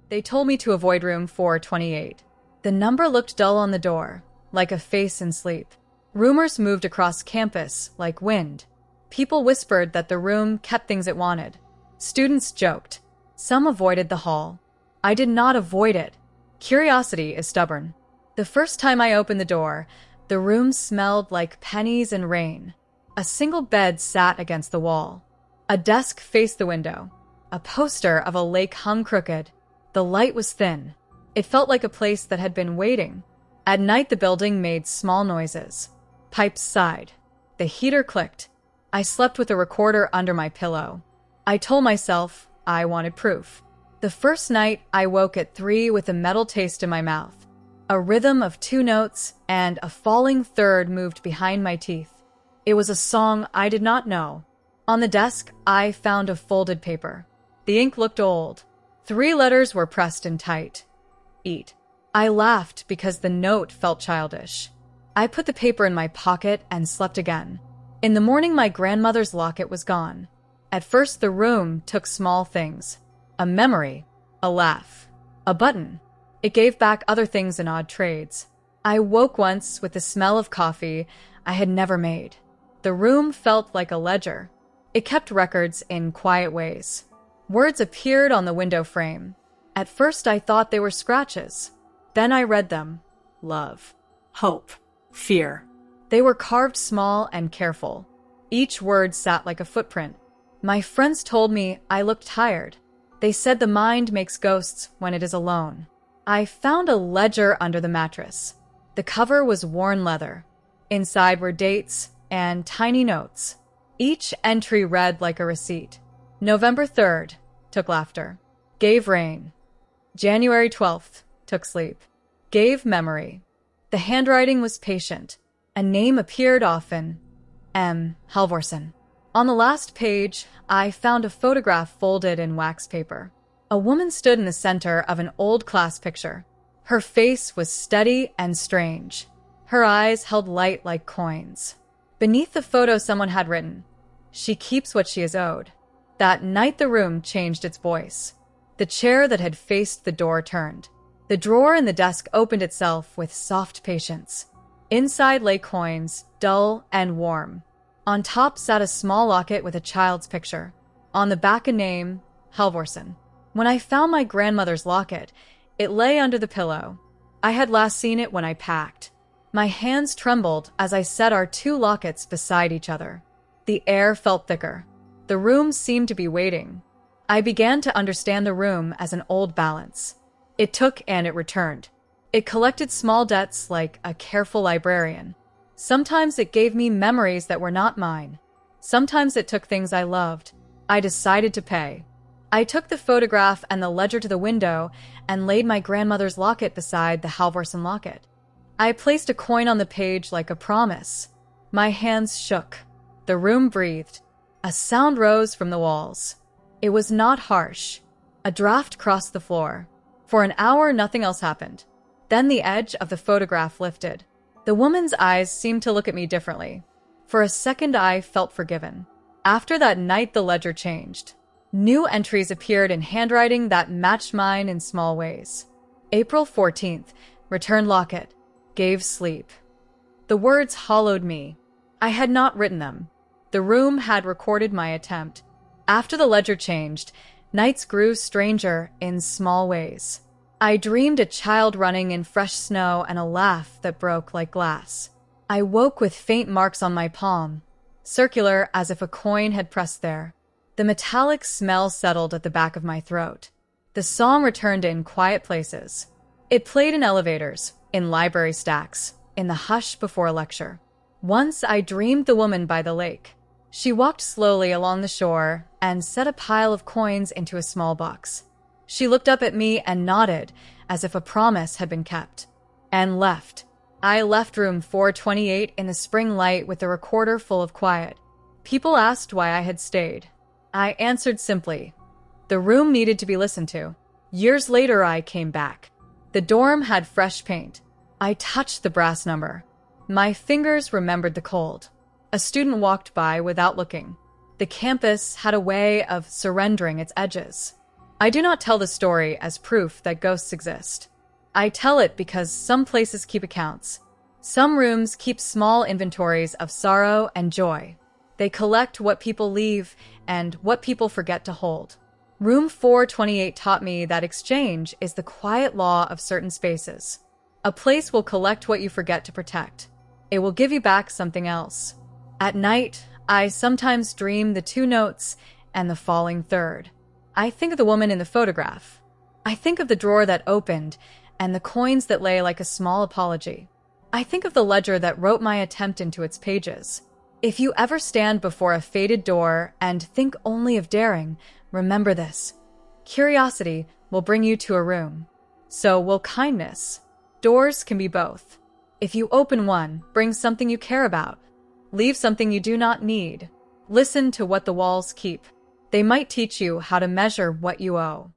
They told me to avoid room 428. The number looked dull on the door, like a face in sleep. Rumors moved across campus like wind. People whispered that the room kept things it wanted. Students joked. Some avoided the hall. I did not avoid it. Curiosity is stubborn. The first time I opened the door, the room smelled like pennies and rain. A single bed sat against the wall. A desk faced the window. A poster of a lake hung crooked. The light was thin. It felt like a place that had been waiting. At night, the building made small noises. Pipes sighed. The heater clicked. I slept with a recorder under my pillow. I told myself I wanted proof. The first night, I woke at 3 with a metal taste in my mouth. A rhythm of 2 notes and a falling third moved behind my teeth. It was a song I did not know. On the desk, I found a folded paper. The ink looked old. 3 letters were pressed in tight. Eat. I laughed because the note felt childish. I put the paper in my pocket and slept again. In the morning, my grandmother's locket was gone. At first, the room took small things. A memory, a laugh, a button. It gave back other things in odd trades. I woke once with the smell of coffee I had never made. The room felt like a ledger. It kept records in quiet ways. Words appeared on the window frame. At first, I thought they were scratches. Then I read them. Love. Hope. Fear. They were carved small and careful. Each word sat like a footprint. My friends told me I looked tired. They said the mind makes ghosts when it is alone. I found a ledger under the mattress. The cover was worn leather. Inside were dates and tiny notes. Each entry read like a receipt. November 3rd, took laughter. Gave rain. January 12th, took sleep. Gave memory. The handwriting was patient. A name appeared often. M. Halvorsen. On the last page, I found a photograph folded in wax paper. A woman stood in the center of an old class picture. Her face was steady and strange. Her eyes held light like coins. Beneath the photo, someone had written, "She keeps what she is owed." That night, the room changed its voice. The chair that had faced the door turned. The drawer in the desk opened itself with soft patience. Inside lay coins, dull and warm. On top sat a small locket with a child's picture. On the back, a name, Halvorsen. When I found my grandmother's locket, it lay under the pillow. I had last seen it when I packed. My hands trembled as I set our 2 lockets beside each other. The air felt thicker. The room seemed to be waiting. I began to understand the room as an old balance. It took and it returned. It collected small debts like a careful librarian. Sometimes it gave me memories that were not mine. Sometimes it took things I loved. I decided to pay. I took the photograph and the ledger to the window and laid my grandmother's locket beside the Halvorsen locket. I placed a coin on the page like a promise. My hands shook. The room breathed. A sound rose from the walls. It was not harsh. A draft crossed the floor. For an hour, nothing else happened. Then the edge of the photograph lifted. The woman's eyes seemed to look at me differently. For a second, I felt forgiven. After that night, the ledger changed. New entries appeared in handwriting that matched mine in small ways. April 14th, returned locket, gave sleep. The words hollowed me. I had not written them. The room had recorded my attempt. After the ledger changed, nights grew stranger in small ways. I dreamed a child running in fresh snow and a laugh that broke like glass. I woke with faint marks on my palm, circular as if a coin had pressed there. The metallic smell settled at the back of my throat. The song returned in quiet places. It played in elevators, in library stacks, in the hush before a lecture. Once I dreamed the woman by the lake. She walked slowly along the shore and set a pile of coins into a small box. She looked up at me and nodded as if a promise had been kept, and left. I left room 428 in the spring light with the recorder full of quiet. People asked why I had stayed. I answered simply, the room needed to be listened to. Years later, I came back. The dorm had fresh paint. I touched the brass number. My fingers remembered the cold. A student walked by without looking. The campus had a way of surrendering its edges. I do not tell the story as proof that ghosts exist. I tell it because some places keep accounts. Some rooms keep small inventories of sorrow and joy. They collect what people leave and what people forget to hold. Room 428 taught me that exchange is the quiet law of certain spaces. A place will collect what you forget to protect. It will give you back something else. At night, I sometimes dream the two notes and the falling third. I think of the woman in the photograph. I think of the drawer that opened and the coins that lay like a small apology. I think of the ledger that wrote my attempt into its pages. If you ever stand before a faded door and think only of daring, remember this. Curiosity will bring you to a room. So will kindness. Doors can be both. If you open one, bring something you care about. Leave something you do not need. Listen to what the walls keep. They might teach you how to measure what you owe.